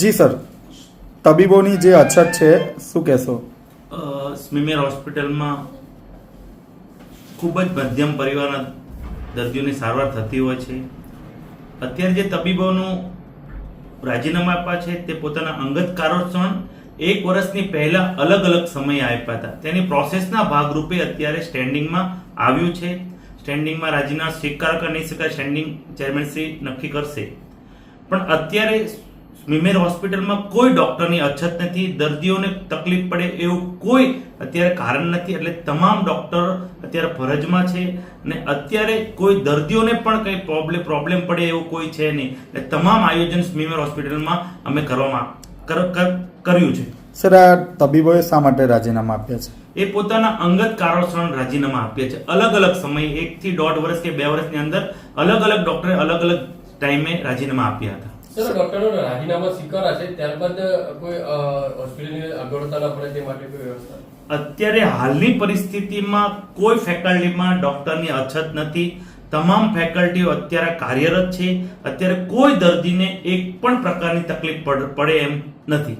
જી sir, તબીબોની જે અછત છે શું કહેશો? સ્મીમેર હોસ્પિટલમાં ખૂબ જ મધ્યમ પરિવારના દર્દીઓની સારવાર થતી હોય છે. અત્યારે જે તબીબોનું રાજીનામા આપ્યા છે તે પોતાના અંગત કારણોસર 1 વર્ષની પહેલા અલગ અલગ સમયે આપ્યા હતા. તેની પ્રોસેસના ભાગરૂપે અત્યારે સ્ટેન્ડિંગમાં આવ્યું છે. સ્ટેન્ડિંગમાં રાજીનામા સ્વીકાર કે નહીં સ્વીકાર સ્ટેન્ડિંગ ચેરમેન શ્રી નક્કી કરશે. પણ અત્યારે સ્મીમેર હોસ્પિટલમાં કોઈ ડોક્ટરની અછત નથી. દર્દીઓને તકલીફ પડે એવું કોઈ અત્યારે કારણ નથી. એટલે તમામ ડોક્ટર અત્યારે ફરજમાં છે અને અત્યારે કોઈ દર્દીઓને પણ કંઈ પ્રોબ્લેમ પડે એવું કોઈ છે નહીં. એટલે તમામ આયોજન સ્મીમેર હોસ્પિટલમાં અમે કર્યું છે. સર, આ તબીબોએ શા માટે રાજીનામા આપ્યા છે? એ પોતાના અંગત કારણોસર રાજીનામા આપ્યા છે. અલગ અલગ સમયે 1 થી 1.5 વર્ષ કે 2 વર્ષની અંદર અલગ અલગ ડોક્ટરે અલગ અલગ ટાઈમે રાજીનામા આપ્યા હતા. સર, ડોક્ટરનો રાજીનામા સ્વીકારા છે ત્યારબાદ કોઈ હોસ્પિટલની અગવડતા ન પડે તે માટે કોઈ વ્યવસ્થા? અત્યારે હાલની પરિસ્થિતિમાં કોઈ ફેકલ્ટીમાં ડોક્ટરની અછત નથી. તમામ ફેકલ્ટીઓ અત્યારે કાર્યરત છે. અત્યારે કોઈ દર્દીને એક પણ પ્રકારની તકલીફ પડે એમ નથી.